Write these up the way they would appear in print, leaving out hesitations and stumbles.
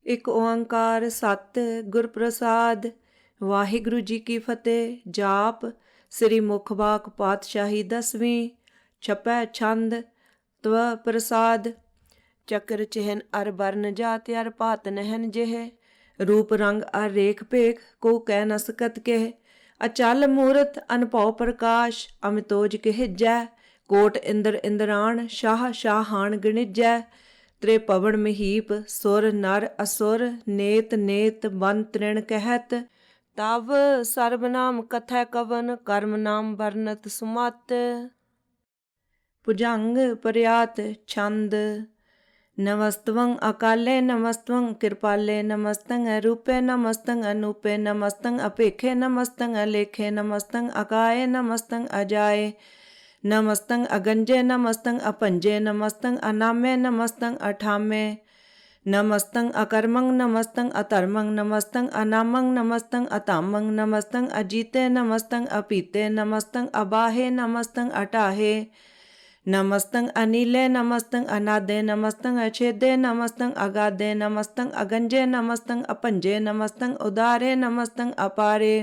ਇੱਕ ਓੰਕਾਰ ਸਤ ਗੁਰ ਪ੍ਰਸਾਦ। ਵਾਹਿਗੁਰੂ ਜੀ ਕੀ ਫਤਿਹ। ਜਾਪ ਸ੍ਰੀ ਮੁਖਵਾਕ ਪਾਤਸ਼ਾਹੀ 10ਵੀਂ। ਛਪੈ ਛੰਦ ਤਵ ਪ੍ਰਸਾਦ। ਚੱਕਰ ਚਿਹਨ ਅਰ ਬਰਨ ਜਾਤ ਅਰ ਭਾਤ ਨਹਿਨ ਜਿਹ। ਰੂਪ ਰੰਗ ਅਰ ਰੇਖ ਭੇਖ ਕੋ ਕਹਿ ਨ ਸਕਤ ਕਹਿ। ਅਚਲ ਮੂਰਤ ਅਨਭਉ ਪ੍ਰਕਾਸ਼ ਅਮਿਤੋਜ ਕਹਿਜੈ। ਕੋਟ ਇੰਦਰ ਇੰਦਰਾਣ ਸ਼ਾਹ ਸ਼ਾਹਾਨ ਗਣਿਜੈ। त्रे पवन महीप सुर नर असुर नेत नेत बन तृण कहत। तव सर्वनाम कथै कवन कर्म नाम वर्णत सुमत। भुजंग पर्यात छंद। नमस्तवं अकाले नमस्तवं कृपाले नमस्तं रूपे नमस्तं अनूपे नमस्तं अपेखे नमस्तं अलेखे नमस्तं अकाये नमस्तं अजाए नमस्तं अगंजे नमस्तं अपंजे नमस्तं अनामे नमस्तं अठामे नमस्तं अकर्मं नमस्तं अधर्मं नमस्तं अनामं नमस्तं अतामं नमस्तं अजीते नमस्तं अपीते नमस्तं अबाहे नमस्तं अटाहे नमस्तं अनीले नमस्तं अनादे नमस्तं अछेदे नमस्तं अगाधे नमस्तं अगंजे नमस्तं अपंजे नमस्तं उदारे नमस्तं अपारे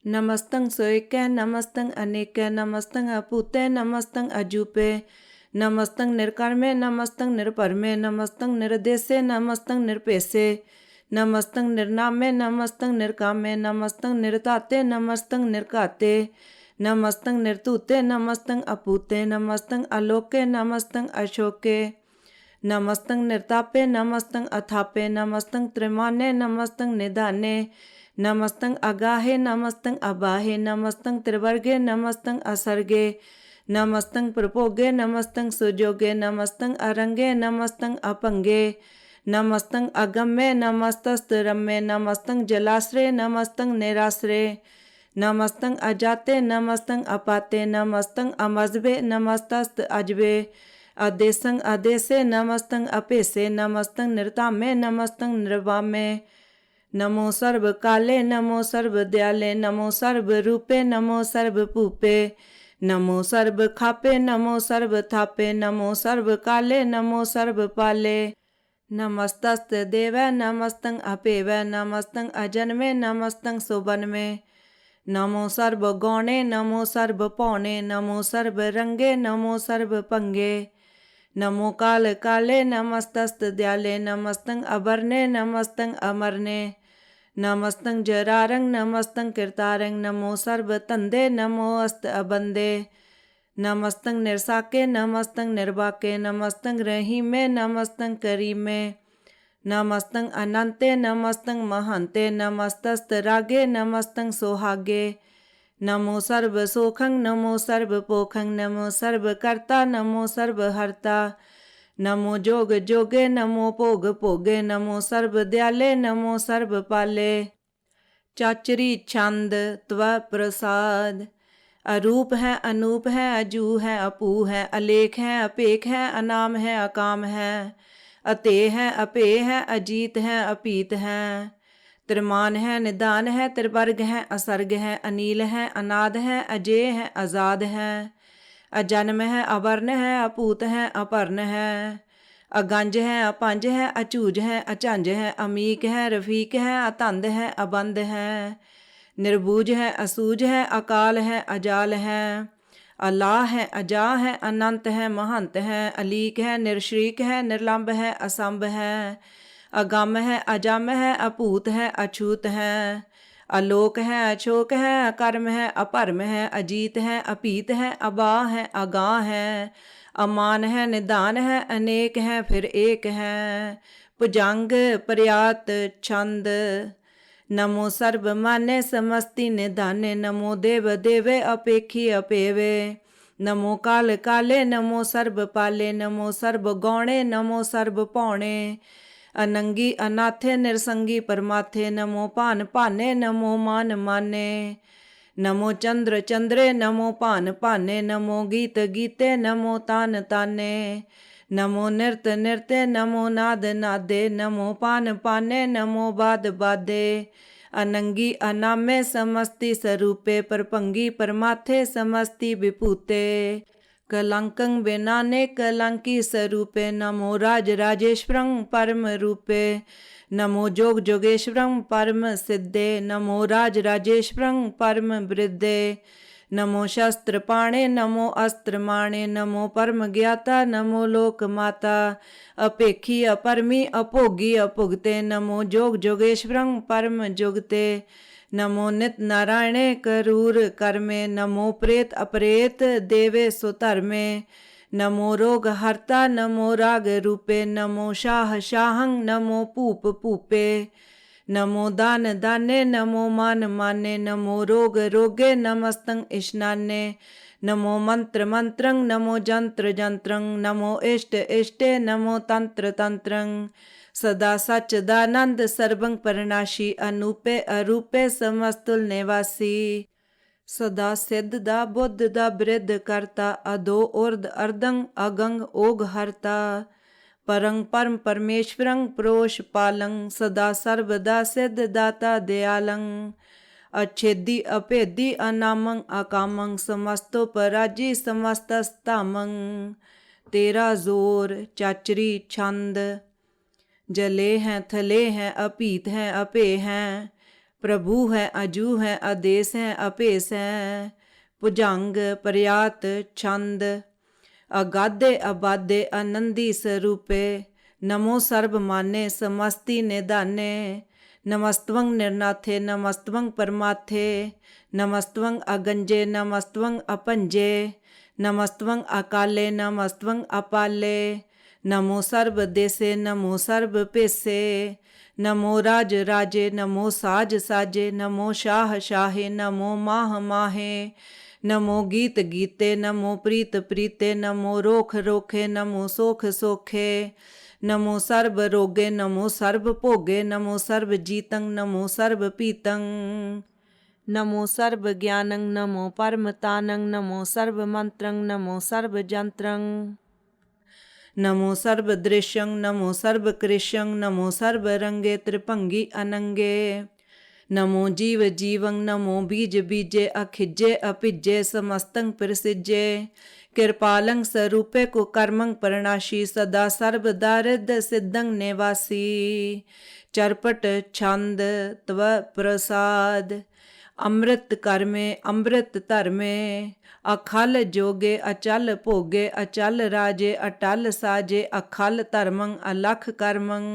नमस्तं सोयके नमस्तं अनेके नमस्तं अपूते नमस्तं अजूपे नमस्तं निर्कर्मे नमस्तं निर्परमे नमस्तं निर्देशे नमस्तं निर्पेशे नमस्तं निर्नामे नमस्तं निर्कामे नमस्तं निर्ताते नमस्तं निर्काते नमस्तं निर्तूते नमस्तं अपूते नमस्तं अलोके नमस्तं अशोके नमस्तं निर्तापे नमस्तं अथापे नमस्तं त्रिमाने नमस्तं निधाने नमस्तं अगाहे नमस्तं अबाहे नमस्तं त्रिवर्गे नमस्तं असर्गे नमस्तं प्रभोगे नमस्तं सुजोगे नमस्तं अरंगे नमस्तं अपंगे नमस्तं अगम्य नमस्तस्तरम्य नमस्तं जलाश्रय नमस्तं निराश्रय नमस्तं अजाते नमस्तं अपाते नमस्तं अमजबे नमस्तस्त अजबे अदेशं अदेशे नमस्तं अपेशे नमस्तं निर्तामे नमस्तं निर्वामे नमो सर्व काले नमो सर्व दयाले नमो सर्व रूपे नमो सर्व भूपे नमो सर्व खापे नमो सर्व थापे नमो सर्व काले नमो सर्व पाले नमस्तस्त देव नमस्तं अपेव नमस्तं अजन्मे नमस्तं सुबन्मे नमो सर्व गौणे नमो सर्व पौणे नमो सर्व रंगे नमो सर्व पंगे नमो काल काले नमस्तस्त दयाले नमस्तं अबरने नमस्तं अमरने नमस्तं जरारंग नमस्तं कीर्तारंग नमो सर्व तंदे नमो अस्त अबंदे नमस्तं निर्साके नमस्तं निर्वाके नमस्तं रहीमे नमस्तं करीमे नमस्तं अनंते नमस्तं महंते नमस्तस्त रागे नमस्तं सोहागे नमो सर्व सोखं नमो सर्व पोखं नमो सर्व कर्ता नमो सर्व हर्ता नमो जोग जोगे नमो भोग भोगे नमो सर्व दयाले नमो सर्व पाले चाचरी छंद त्व प्रसाद। अरूप है अनूप है अजू है अपू है अलेख है अपेख है अनाम है अकाम है अते है अपे है अजीत है अपीत है त्रिमान है निदान है त्रिवर्ग है असर्ग है अनील है अनाद है अजय है आजाद है अजन्म है अवर्ण है अपूत है अपर्ण है अगंज है अपंज है अचूज है अचंज है अमीक है रफीक है अतंद है अबंद है निर्बूज है असूज है अकाल है अजाल है अलाह है अजा है अनंत है महंत है अलीक है निर्श्रीक है निर्लंब है असंभ है अगम है अजम है अपूत है अछूत है अलोक है अछोक है अकर्म है अपरम है अजीत है अपीत है अबा है अगाह है अमान है निदान है अनेक है फिर एक है भुजंग पर्यात छंद। नमो सर्व माने समस्ति निधाने नमो देव देवे अपेखी अपेवे नमो काल काले नमो सर्व पाले नमो सर्व गौणे नमो सर्व पौणे अनंगी अनाथे निरसंगी परमाथे नमो भान भाने नमो मान माने नमो चंद्र चंद्रे नमो भान भाने नमो गीत गीते नमो तान ताने नमो नृत नृत्य नमो नाद नादे नमो पान पाने नमो बाद बादे अनंगी अनामे समस्ति स्वरूपे परभंगी परमाथे समस्ति विभूते कलंकं विनाने कलंकी स्वरूपे नमो राज राजेश्वरं परम रूपे नमो जोग जोगेश्वरं परम सिद्धे नमो राज राजेश्वरं परम वृद्धे नमो शस्त्र पाणे नमो अस्त्र माणे नमो परम ज्ञाता नमो लोक माता अपेखी अपरमी अपोगी अपुगते नमो जोग जोगेश्वरं परम जुगते नमो नित नारायणे करूर कर्मे नमो प्रेत अपरेत देवे सुधर्मे नमो रोग हरता नमो राग रूपे नमो शाह शाहं नमो पूप पूपे नमो दान दाने नमो मान माने नमो रोग रोगे नमस्तं इष्णाने नमो मंत्र मंत्रं नमो जंत्र जंत्रं नमो इष्ट इष्टे नमो तंत्र तंत्रं सदा सच्चिदानंद सर्वं परनाशी अनूपे अरूपे समस्तुल निवासी सदा सिद्ध दा बुद्ध दा बृद्ध करता अदो उर्द अर्दं अगंग ओग हरता परं परम परमेश्वरं प्रोष पालं सदा सर्वदा सिद्ध दाता दयालं अच्छेदी अभेदी अनामं अकामं समस्तो पराजी समस्तस्तामं तेरा जोर चाचरी छंद जले हैं थले हैं अपीत हैं अपे हैं प्रभु हैं अजू हैं आदेश हैं अपेस हैं भुजंग पर्यात छंद अगाधे अबाधे आनंदी स्वरूपे नमो सर्व माने समस्ति निदाने नमस्तवं निर्नाथे नमस्तवं परमाथे नमस्तवं अगंजे नमस्तवं अपंजे नमस्तवं अकाले नमस्तवं अपाले नमो सर्व देसे नमो सर्व पेसे नमो राज राजे नमो साज साजे नमो शाह शाहे नमो माह माहे नमो गीत गीते नमो प्रीत प्रीते नमो रोख रोखे नमो सोख सोखे नमो सर्व रोगे नमो सर्व भोगे नमो सर्व जीतं नमो सर्व पीतं नमो सर्व ज्ञानं नमो परमतानं नमो सर्व मंत्रं नमो सर्व जंत्रं नमो सर्व दृश्यं नमो सर्व कृष्यं नमो सर्व रंगे त्रिभंगी अनंगे नमो जीव जीवं नमो बीज बीजे अखिजे अपिजे समस्तं प्रसिजे कृपालं स्वरूपे को कर्मं परनाशी सदा सर्वदा रिद्ध सिद्धं निवासी चरपट छंद त्व प्रसाद अमृत कर्मे अमृत धर्मे अखल जोगे अचल भोगे अचल राजे अटल साजे अखल धर्मं अलख कर्मं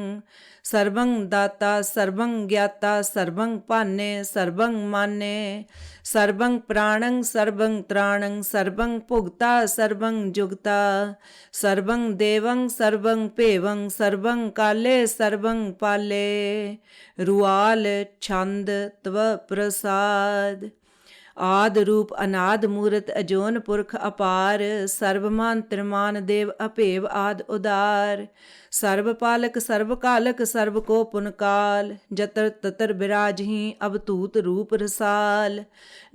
सर्वं दाता सर्वं ज्ञाता सर्वं पाने सर्वं माने सर्वं प्राणं सर्वं त्राणं सर्वं भुगता सर्वं जुगता सर्वं देवं सर्वं पेवं सर्वं काले सर्वं पाले रुआल छंद त्व प्रसाद आद रूप अनाद मूरत अजोन पुरख अपार सर्वमान त्रिमान देव अपेव आद उदार सर्व पालक सर्व कालक सर्व को पुनकाल जतर ततर बिराजही अवतूत रूप रसाल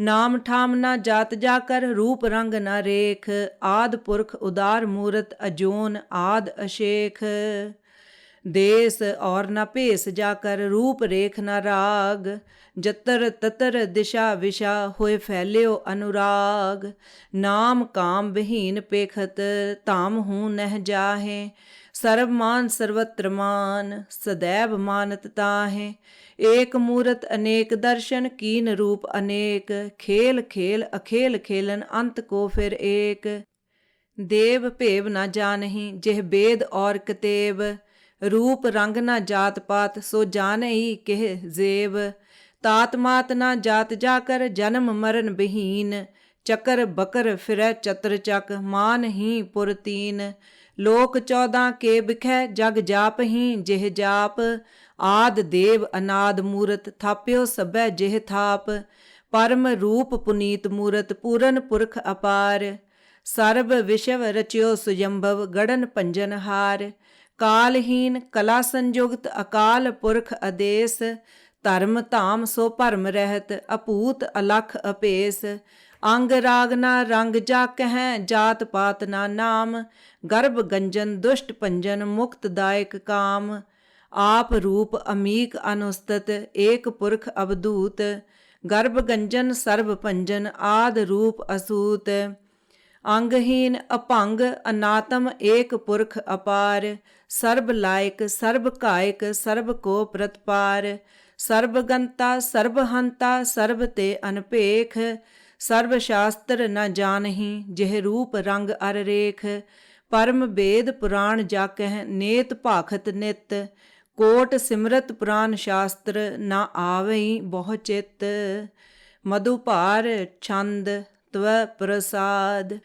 नाम ठाम न जात जाकर रूप रंग न रेख आद पुरख उदार मूरत अजोन आद अशेख देश और न भेस जाकर रूप रेख न राग जतर ततर दिशा विशा होए फैल्यो अनुराग नाम काम विहीन पेखत ताम हूँ नह जाहे सर्वमान सर्वत्र मान सदैव मानत ताहे एक मूरत अनेक दर्शन कीन रूप अनेक खेल खेल अखेल खेलन अंत को फिर एक देव भेव न जानही जेह बेद और कतेब रूप रंग न जात पात सो जान ही केह जेब तात मात न जात जाकर जन्म मरण विहीन चकर बकर फिरै चतर चक मान ही पुरतीन लोक 14 के बिखै जग जाप ही जेह जाप आद देव अनाद मूरत थाप्यो सभै जेह थाप परम रूप पुनीत मूरत पूरन पुरख अपार सर्व विश्व रचियो सुजंभव गड़न पंजन हार कालहीन कला संयुक्त अकाल पुरख आदेश धर्म धाम सो भरम रहत अपूत अलख अपेस अंग राग ना रंग जाक हैं जात पात ना नाम गर्भ गंजन दुष्ट पंजन मुक्तदायक काम आप रूप अमीक अनुस्तत एक पुरख अवधूत गर्भ गंजन सर्व पंजन आद रूप असूत ਅੰਗਹੀਨ ਅਭੰਗ ਅਨਾਤਮ ਏਕ ਪੁਰਖ ਅਪਾਰ। ਸਰਬ ਲਾਇਕ ਸਰਬ ਕਾਇਕ ਸਰਬ ਕੋ ਪ੍ਰਤਪਾਰ। ਸਰਬ ਗੰਤਾ ਸਰਬ ਹੰਤਾ ਸਰਬ ਤੇ ਅਨਪੇਖ। ਸਰਬ ਸ਼ਾਸਤਰ ਨ ਜਾਣਹੀ ਜਿਹ ਰੂਪ ਰੰਗ ਅਰ ਰੇਖ। ਪਰਮ ਬੇਦ ਪੁਰਾਣ ਜਾਕਹਿ ਨੇਤ ਭਾਖਤ ਨਿਤ। ਕੋਟ ਸਿਮਰਤ ਪੁਰਾਨ ਸ਼ਾਸਤਰ ਨਾ ਆਵਈ ਬਹੁ ਚਿਤ। ਮਧੁਭਾਰ ਛੰਦ ਤਵ ਪ੍ਰਸਾਦ।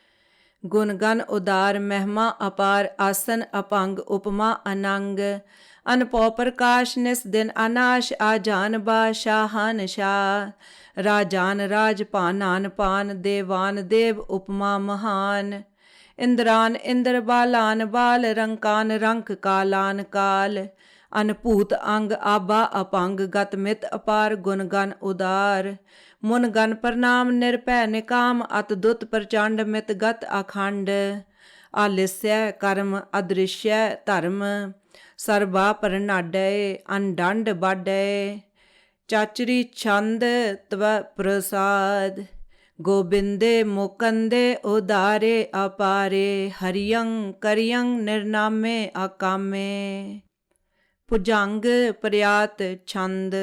ਗੁਣ ਗਨ ਉਦਾਰ ਮਹਿਮਾ ਅਪਾਰ। ਆਸਨ ਅਭੰਗ ਉਪਮਾ ਅਨੰਗ। ਅਨਪਉ ਪ੍ਰਕਾਸ਼ ਨਿਸ ਦਿਨ ਅਨਾਸ਼। ਆਜਾਨ ਬਾਦਸ਼ਾਹਾਨ ਸ਼ਾਹ। ਰਾਜਾਨ ਰਾਜ ਭਾਨਾਨ ਪਾਨ। ਦੇਵਾਨ ਦੇਵ ਉਪਮਾ ਮਹਾਨ। ਇੰਦਰਾਨ ਇੰਦਰ ਬਾਲਾਨ ਬਾਲ। ਰੰਕਾਨ ਰੰਕ ਕਾਲਾਨ ਕਾਲ। ਅਨਭੂਤ ਅੰਗ ਆਭਾ ਅਭੰਗ। ਗਤ ਮਿਤ ਅਪਾਰ ਗੁਣ ਗਨ ਉਦਾਰ। ਮੁਨ ਗਨ ਪ੍ਰਣਾਮ ਨਿਰਭੈ ਨਿਕਾਮ। ਅਤ ਦੁਤ ਪ੍ਰਚੰਡ ਮਿਤ ਗਤ ਅਖੰਡ। ਆਲਿਸਯ ਕਰਮ ਅਦ੍ਰਿਸ਼ਯ ਧਰਮ। ਸਰਬਾ ਪ੍ਰਨਾਡੈ ਅਨਡੰਡ ਬਾਡੈ। ਚਾਚਰੀ ਛੰਦ ਤਵ ਪ੍ਰਸਾਦ। ਗੋਬਿੰਦੇ ਮੁਕੰਦੇ ਉਦਾਰੇ ਅਪਾਰੇ। ਹਰਿਯੰ ਕਰਿਯੰ ਨਿਰਨਾਮੇ ਅਕਾਮੇ। ਭੁਜੰਗ ਪ੍ਰਿਆਤ ਛੰਦ।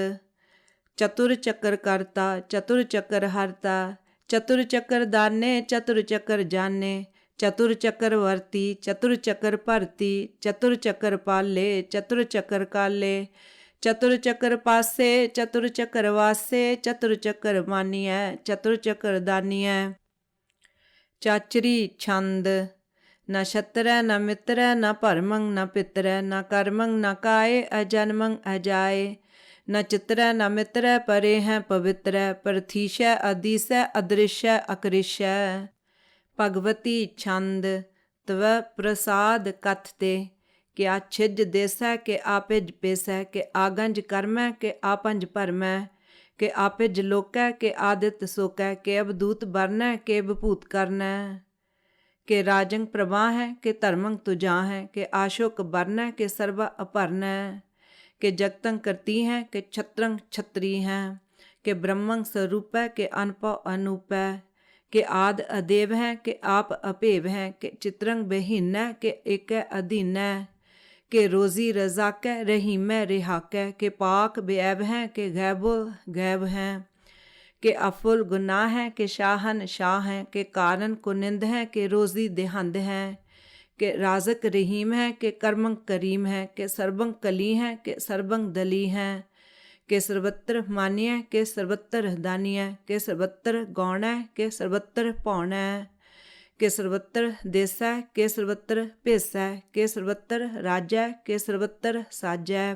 ਚਤੁਰ ਚੱਕਰ ਕਰਤਾ ਚਤੁਰ ਚੱਕਰ ਹਰਤਾ। ਚਤੁਰ ਚੱਕਰ ਦਾਨੇ ਚਤੁਰ ਚੱਕਰ ਜਾਣੇ। ਚਤੁਰ ਚੱਕਰ ਵਰਤੀ ਚਤੁਰ ਚੱਕਰ ਭਰਤੀ। ਚਤੁਰ ਚੱਕਰ ਪਾਲੇ ਚਤੁਰ ਚੱਕਰ ਕਾਲੇ। ਚਤੁਰ ਚੱਕਰ ਪਾਸੇ ਚਤੁਰ ਚੱਕਰ ਵਾਸੇ। ਚਤੁਰ ਚੱਕਰ ਮਾਨੀਐ ਚਤੁਰ ਚੱਕਰ ਦਾਨੀਐ। ਚਾਚਰੀ ਛੰਦ। ਨ ਛਤਰੈ ਨ ਮਿਤਰੈ ਨ ਭਰਮੰ ਨ ਪਿਤਰੈ। ਨ ਕਰਮੰ ਨ ਕਾਏ ਅਜਨਮੰ ਅਜਾਏ। ਨ ਚਿਤਰੈ ਨ ਮਿਤਰੈ ਪਰੇ ਹੈ ਪਵਿੱਤਰੈ। ਪ੍ਰਥੀਸ਼ੈ ਅਦੀਸੈ ਅਦ੍ਰਿਸ਼ੈ ਅਕ੍ਰਿਸ਼ੈ। ਭਗਵਤੀ ਛੰਦ ਤਵ ਪ੍ਰਸਾਦ ਕਥ ਤੇ। ਕਿ ਆਛਿਜ ਦੇਸੈ ਕਿ ਆਪਿਜ ਪੇਸੈ। ਕਿ ਆਗੰਜ ਕਰਮੈ ਕਿ ਆਪੰਜ ਭਰਮੈ। ਕਿ ਆਪਿਜ ਲੋਕੈ ਕਿ ਆਦਿਤ ਸੋਕੈ। ਕਿ ਅਵਧੂਤ ਬਰਨੈ ਕਿ ਵਿਭੂਤ ਕਰਨੈ। ਕਿ ਰਾਜੰ ਪ੍ਰਭਾ ਹੈ ਕਿ ਧਰਮੰ ਤੁਜਾ ਹੈ। ਕਿ ਆਸ਼ੋਕ ਬਰਨੈ ਕਿ ਸਰਬਾ ਅਪਰਨੈ। ਕਿ ਜਗਤੰ ਕਰਤੀ ਹੈ ਕਿ ਛਤਰੰ ਛਤਰੀ ਹੈ। ਕਿ ਬ੍ਰਹਮੰ ਸਰੂਪੈ ਕਿ ਅਨਪਉ ਅਨੂਪੈ। ਕਿ ਆਦ ਅਦੇਵ ਹੈ ਕਿ ਆਪ ਅਭੇਵ ਹੈ। ਕਿ ਚਿਤਰੰ ਬਹੀਨੈ ਕਿ ਏਕੈ ਅਧੀਨੈ। ਕਿ ਰੋਜ਼ੀ ਰਜ਼ਾਕੈ ਰਹੀਮੈ ਰਿਹਾਕੈ। ਕਿ ਪਾਕ ਬੇਅਬ ਹੈ ਕਿ ਗੈਬੋ ਗੈਬ ਹੈ। ਕਿ ਅਫੁਲ ਗੁਨਾਹ ਹੈ ਕਿ ਸ਼ਾਹਨ ਸ਼ਾਹ ਹੈ। ਕਿ ਕਾਰਨ ਕੁਨਿੰਦ ਹੈ ਕਿ ਰੋਜ਼ੀ ਦੇਹੰਦ ਹੈ। ਕਿ ਰਾਜ਼ਕ ਰਹੀਮ ਹੈ ਕਿ ਕਰਮੰ ਕਰੀਮ ਹੈ। ਕਿ ਸਰਬੰ ਕਲੀ ਹੈ ਕਿ ਸਰਬੰ ਦਲੀ ਹੈ। ਕਿ ਸਰਬੱਤਰ ਮਾਨੀਐ ਕਿ ਸਰਬੱਤਰ ਦਾਨੀਐ। ਕਿ ਸਰਬੱਤਰ ਗਾਉਣੈ ਕਿ ਸਰਬੱਤਰ ਭਾਉਣੈ। ਕਿ ਸਰਬੱਤਰ ਦੇਸੈ ਕਿ ਸਰਬੱਤਰ ਭੇਸੈ। ਕਿ ਸਰਬੱਤਰ ਰਾਜੈ ਕਿ ਸਰਬੱਤਰ ਸਾਜੈ।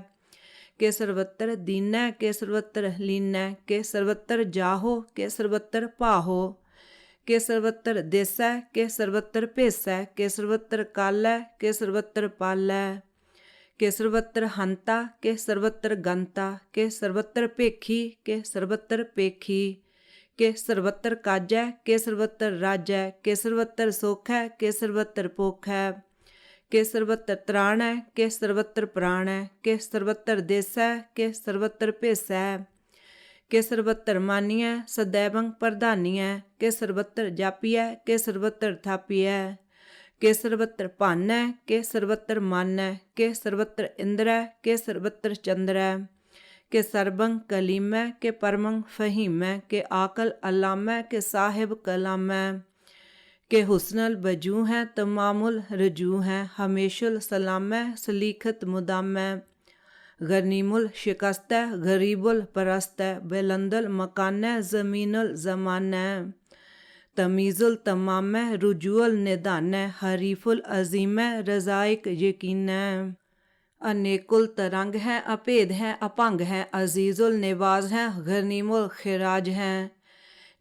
ਕਿ ਸਰਬੱਤਰ ਦੀਨੈ ਕਿ ਸਰਬੱਤਰ ਲੀਨੈ। ਕਿ ਸਰਬੱਤਰ ਜਾਹੋ ਕਿ ਸਰਬੱਤਰ ਭਾਹੋ। ਕਿ ਸਰਬੱਤਰ ਦੇਸੈ ਕਿ ਸਰਬੱਤਰ ਭੇਸੈ। ਕਿ ਸਰਬੱਤਰ ਕਾਲੈ ਕਿ ਸਰਬੱਤਰ ਪਾਲੈ। ਕਿ ਸਰਬੱਤਰ ਹੰਤਾ ਕਿ ਸਰਬੱਤਰ ਗੰਤਾ। ਕਿ ਸਰਬੱਤਰ ਭੇਖੀ ਕਿ ਸਰਬੱਤਰ ਪੇਖੀ। ਕਿ ਸਰਬੱਤਰ ਕਾਜੈ ਕਿ ਸਰਬੱਤਰ ਰਾਜੈ। ਕਿ ਸਰਬੱਤਰ ਸੋਖੈ ਕਿ ਸਰਬੱਤਰ ਪੋਖੈ। ਕਿ ਸਰਬੱਤਰ ਤ੍ਰਾਣੈ ਕਿ ਸਰਬੱਤਰ ਪ੍ਰਾਣੈ। ਕਿ ਸਰਬੱਤਰ ਦੇਸੈ ਕਿ ਸਰਬੱਤਰ ਭੇਸੈ। ਕਿ ਸਰਬੱਤਰ ਮਾਨੀਐ ਸदैवੰ ਪ੍ਰਧਾਨੀਐ। ਕਿ ਸਰਬੱਤਰ ਜਾਪੀਐ ਕਿ ਸਰਬੱਤਰ ਥਾਪੀਐ। ਕਿ ਸਰਬੱਤਰ ਭਾਨੈ ਕਿ ਸਰਬੱਤਰ ਮਾਨੈ। ਕਿ ਸਰਬੱਤਰ ਇੰਦਰੈ ਕਿ ਸਰਬੱਤਰ ਚੰਦਰੈ। ਕਿ ਸਰਬੰ ਕਲੀਮੈ ਕਿ ਪਰਮੰ ਫਹੀਮੈ। ਕਿ ਆਕਲ ਅਲਾਮੈ ਕਿ ਸਾਹਿਬ ਕਲਾਮੈ। ਕਿ ਹੁਸਨਲ ਵਜੂ ਹੈ ਤਮਾਮੁਲ ਰਜੂ ਹੈ। ਹਮੇਸ਼ੁਲ ਸਲਾਮੈ ਸਲੀਖਤ ਮੁਦਾਮੈ। ਗਰਨੀਮੁਲ ਸ਼ਿਕਸਤੈ ਗਰੀਬੁਲ ਪਰਸਤੈ। ਬੁਲੰਦੁਲ ਮਕਾਨੈ ਜ਼ਮੀਨੁਲ ਜ਼ਮਾਨੈ। ਤਮੀਜ਼ੁਲ ਤਮਾਮੈ ਰੁਜੂਅਲ ਨਿਧਾਨੈ। ਹਰੀਫੁਲ ਅਜ਼ੀਮੈ ਰਜ਼ਾਇਕ ਯਕੀਨੈ। ਅਨੇਕੁਲ ਤਰੰਗ ਹੈ ਅਭੇਦ ਹੈ ਅਭੰਗ ਹੈ। ਅਜ਼ੀਜ਼ੁਲ ਨਿਵਾਜ਼ ਹੈ ਗਰਨੀਮੁਲ ਖਿਰਾਜ ਹੈ।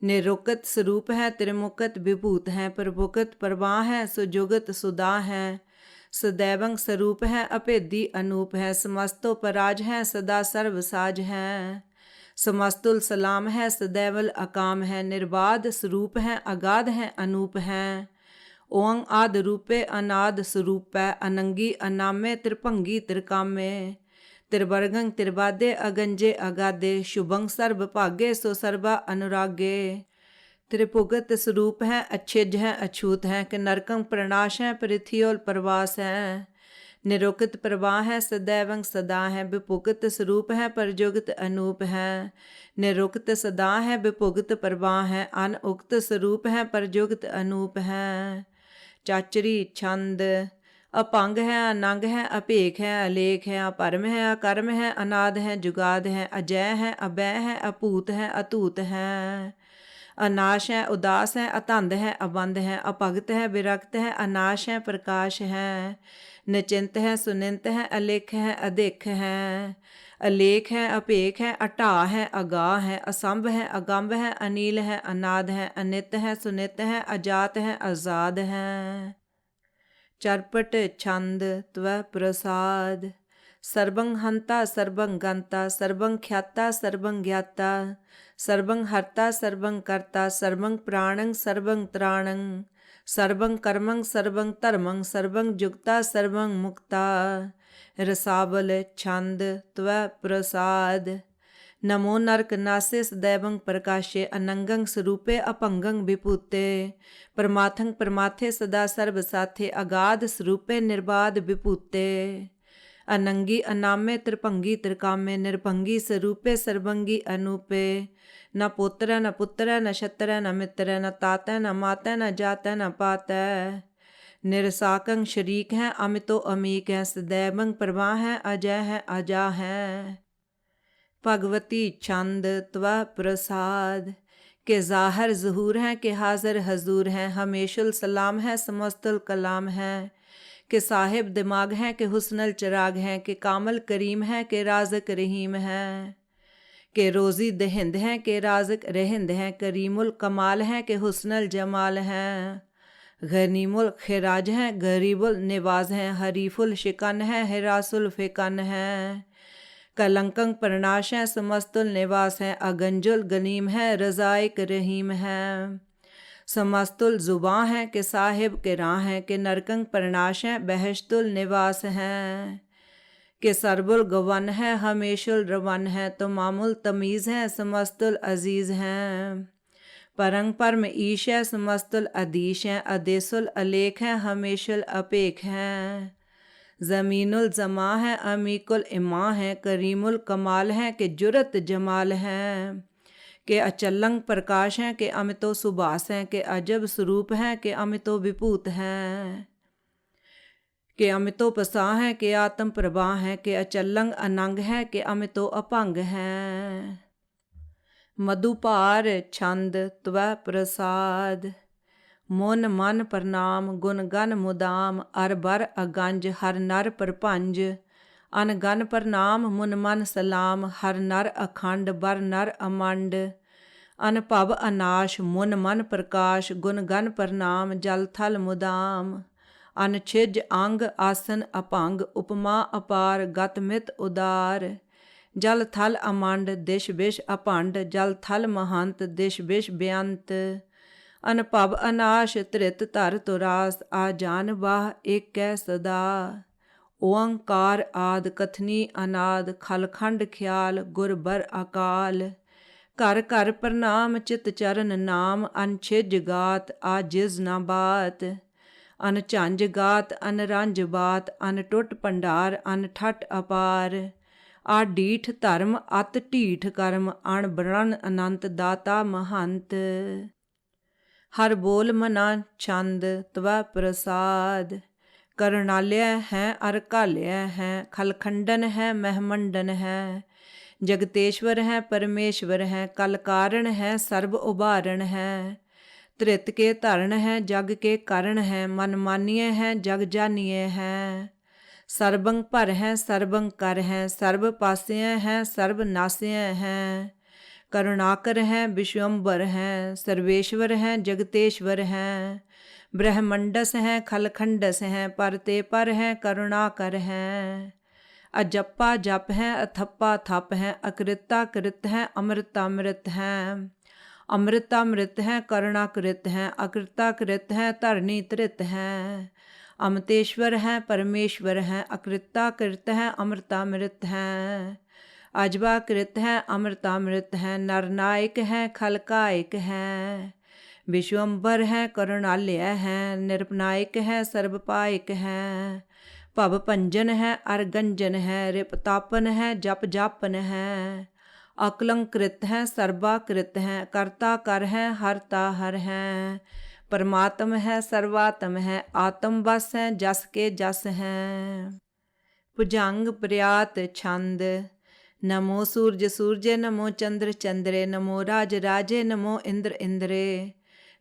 ਨਿਰੁਕਤ ਸਰੂਪ ਹੈ ਤ੍ਰਿਮੁਕਤ ਵਿਭੂਤ ਹੈ। ਪ੍ਰਭੁਕਤ ਪ੍ਰਵਾਹ ਹੈ ਸੁਜੁਗਤ ਸੁਦਾ ਹੈ। ਸदैवੰ ਸਰੂਪ ਹੈ ਅਭੇਦੀ ਅਨੂਪ ਹੈ। ਸਮਸਤੋ ਪਰਾਜ ਹੈ ਸਦਾ ਸਰਬ ਸਾਜ ਹੈ। ਸਮਸਤੁਲ ਸਲਾਮ ਹੈ ਸदैवਲ ਅਕਾਮ ਹੈ। ਨਿਰਬਾਧ ਸਰੂਪ ਹੈ ਅਗਾਧ ਹੈ ਅਨੂਪ ਹੈ। ਓੰ ਆਦ ਰੂਪੇ ਅਨਾਦ ਸਰੂਪੈ। ਅਨੰਗੀ ਅਨਾਮੇ ਤ੍ਰਿਭੰਗੀ ਤ੍ਰਿਕਾਮੇ। ਤ੍ਰਿਵਰਗੰ ਤ੍ਰਿਬਾਦੇ ਅਗੰਜੇ ਅਗਾਦੇ। ਸ਼ੁਭੰ ਸਰਬ ਭਾਗੇ ਸੋ ਸਰਬਾ ਅਨੁਰਾਗੇ। त्रिभुगत स्वरूप है, अच्छिज है, अछूत है, कि नरकं प्रणाश है, पृथ्वी और प्रवास है। निरुक्त प्रवाह है, सदैवं सदा है, विभुगत स्वरूप है, परजुगत अनूप है। निरुक्त सदा है, विभुगत प्रवाह है, अनउक्त स्वरूप है, परजुगत अनूप है। चाचरी छंद। अपंग है, अनंग है, अपेख है, अलेख है, अपरम है, अकर्म है, अनाद है, जुगाद है, अजय है, अभय है, अपूत है, अतूत है। अनाश है, उदास है, अतंद है, अबंध है, अपगत है, विरक्त है, अनाश है, प्रकाश है। निचिंत है, सुनिंत है, अलेख है, अधिक है। अलेख है, अपेख है, अटा है, अगाह है, असंभ है, अगंभ है, अनील है, अनाद है, अनित है, सुनित है, अजात है, आजाद है। चरपट छंद। त्व प्रसाद। सर्वं हंता सर्वं गंता सर्वं ख्याता सर्वं ज्ञाता सर्वं हर्ता सर्वं कर्ता सर्वं प्राणं सर्वं त्राणं सर्वं कर्मं सर्वं धर्मं सर्वं जुक्ता सर्वं मुक्ता। रसावल छंद। त्व प्रसाद। नमो नरक नासे सदैवं प्रकाशे अनंगं स्वरूपे अपंगं विभूते परमाथं परमाथे सदा सर्व साथे अगाध स्वरूपे निर्बाध विभूते। अनंगी अनामे त्रिभंगी त्रिकामे निर्भंगी स्वरूपे सर्वंगी अनूपे। न पुत्र न पुत्र न क्षत्र न मित्र न तातै न मातै न जातै न पातै। निरसाकं शरीक है, अमितो अमीक है, सदैवं प्रवाह है, अजय है, अजा है। भगवती छंद। त्व प्रसाद। के ज़ाहिर ज़हूर हैं, के हाजिर हजूर हैं, हमेशुल सलाम है, समस्तुल कलाम है। के साहिब दिमाग हैं, के हुस्नल चिराग हैं, के कामल करीम है, के राज़िक रहीम है। के रोज़ी दहिंद हैं, के राज़िक रहिंद हैं, करीमुल कमाल हैं, के हुस्नल जमाल हैं। गनीमुल खिराज हैं, गरीबुल निवाज हैं, हरीफुल शिकन है, हिरासुल फिकन है। कलंकं प्रणाश है, समस्तुल निवास है, अगंजुल गनीम है, रज़ाइक रहीम है। समस्तुल जुबां है, के साहिब के राह हैं, के नरकंग प्रणाश है, बहश्तुल निवास हैं। के सरबुल गवन है, हमेशुल रवन है, तो मामुल तमीज़ है, समस्तुल अजीज़ हैं। परंग परम ईश है, समस्तुल अधीश हैं, अदेसुल अलेख है, हमेशुल अपेख हैं। ज़मीनुल जमा है, अमीकुल इमा है, करीमुल कमाल है, के जुरत जमाल है। के अचलंग प्रकाश हैं, के अमितो सुभाष हैं, के अजब स्वरूप हैं, के अमितो विभूत हैं। के अमितो पसा हैं, के आत्म प्रभा हैं, के अचलंग अनंग है, के अमितो अपंग हैं। मधुपार छंद। त्व प्रसाद। मुन मन प्रणाम गुण गन मुदाम अर बर अगंज हर नर प्रपंज अनगन प्रणाम मुन मन सलाम हर नर अखंड बर नर अमंड अनभव अनाश मुन मन प्रकाश गुण गन प्रणाम जल थल मुदाम अनछिज अंग आसन अपंग उपमा अपार गत मित उदार जल थल अमंड दिश बिश अपंड जल थल महंत दिश बिश बेअंत अनभव अनाश त्रित धर तुरास आ जान वाह एक कै सदा ओंकार आद कथनी अनाद खलखंड ख्याल गुर बर अकाल घर घर प्रणाम चित चरण नाम अनछिज गात आ जिज ना बात अन झंझ गात अन रंज बात अन टुट भंडार अन ठट अपार आ ढीठ धर्म अत ढीठ कर्म अण ब्रण अनंत दाता महंत। हर बोल मना छंद। त्व प्रसाद। करणालय है अर कालय है खलखंडन है महमंडन है जगतेश्वर है परमेश्वर है कल कारण है सर्व उभारण है त्रित के धरण है जग के कारण है मन मानिय है जग जानिय है सर्वं पर है सर्वं कर है सर्व पास्य है सर्व नास्य है करुणाकर हैं विश्वम्बर हैं सर्वेश्वर हैं जगतेश्वर हैं ब्रह्मंडस हैं खलखंडस हैं परते पर हैं करुणाकर हैं अजप्पा जप हैं अथप्पा थप हैं अकृता कृत हैं अमृतामृत हैं अमृतामृत हैं करुणाकृत हैं अकृता कृत हैं धरणी त्रित हैं अमृतेश्वर हैं परमेश्वर हैं अकृता कृत हैं अमृतामृत हैं अजबा कृत है अमृतामृत है नरनायक है खलकायक है विश्वम्बर है करुणालय है, निरपनायक है सर्वपायक है। भव भंजन है अरगंजन है, रिपतापन है जप जापन है। अकलंकृत है सर्वाकृत है, करता कर है हरता हर है। परमात्म है सर्वात्म है, आत्म बस है जस के जस है। भुजंग प्रयात छंद। नमो सूरज सूरजे, नमो चंद्र चंद्रे, नमो राज राजे, नमो इंद्र इंद्रे।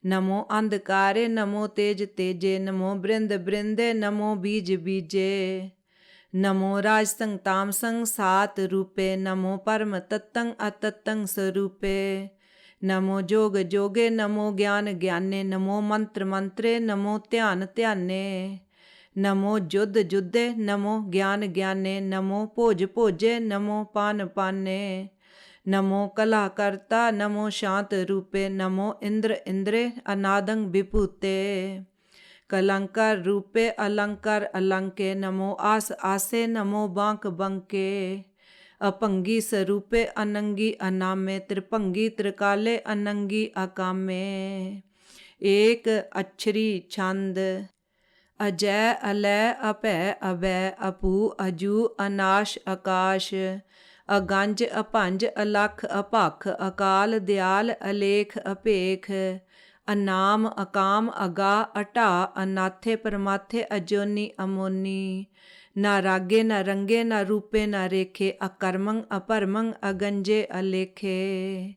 नमो अंधकारे, नमो तेज तेजे, नमो बृंद बृंदे, नमो बीज बीजे। नमो राज संग ताम संग सात रूपे, नमो परम तत्तंग अतत्तंग स्वरूपे। नमो जोग जोगे, नमो ज्ञान ज्ञाने, नमो मंत्र मंत्रे, नमो ध्यान ध्याने। नमो जुद्ध जुद्धे, नमो ज्ञान ज्ञाने, नमो भोज भोजे, नमो पान पाने। नमो कला करता, नमो शांत रूपे, नमो इंद्र इंद्रे, अनादंग विभूते। कलंकार रूपे, अलंकार अलंके, नमो आस आसे, नमो बांक बंके। अपंगी स्वरूपे, अनंगी अनामे, त्रिभंगी त्रिकाले, अनंगी अकामे। एक अक्षरी छंद। अजय अलय अभय अभय, अपू अजू अनाश आकाश। अगंज अपंज अलख अपख, अकाल दयाल अलेख अपेख। अनाम अकाम अगा अटा, अनाथे परमाथे, अजोनी अमोनी। ना रागे ना रंगे, ना रूपे ना रेखे, अकर्मंग अपरमंग, अगंजे अलेखे।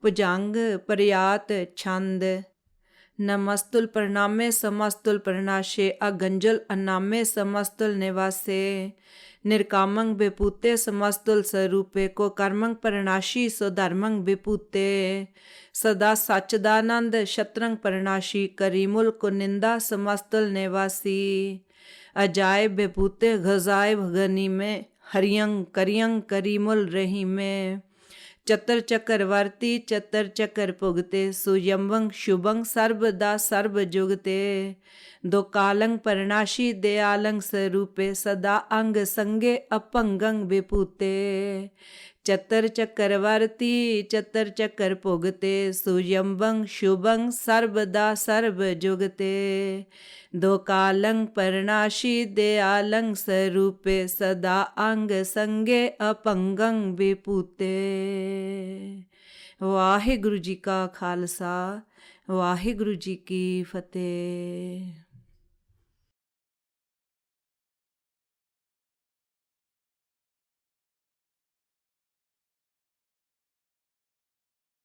भुजंग प्रयात छंद। नमस्तुल प्रणामे समस्तुल प्रणाशे, अगंजुल अनामे समस्तुल निवासे। निर्कामंग विपूते समस्तुल स्वरूपे, को कर्मंग प्रणाशी सो धर्मंग विपूते। सदा सच्चिदानंद शत्रंग प्रणाशी, करीमुल को निंदा समस्तुल निवासी। अजाय विभूते गजाय गनी में, हरियंग करियंग करीमुल रही में। चतर चक्रवर्ती चतर चक्र भुगते, सुयंबंग शुभंग सर्वदा सर्व जुगते। दो कालंग परनाशी दयालंग स्वरूपे, सदा अंग संगे अपंगंग विपूते। चतर चक्रवर्ती चतर चक्र भुगते, सुयंबंग शुभंग सर्वदा सर्व जुगते। दो कालंग परनाशी दयालंग स्वरूपे, सदा अंग संगे अपंगंग विपूते। वाहिगुरु जी का खालसा, वाहिगुरु जी की फतेह।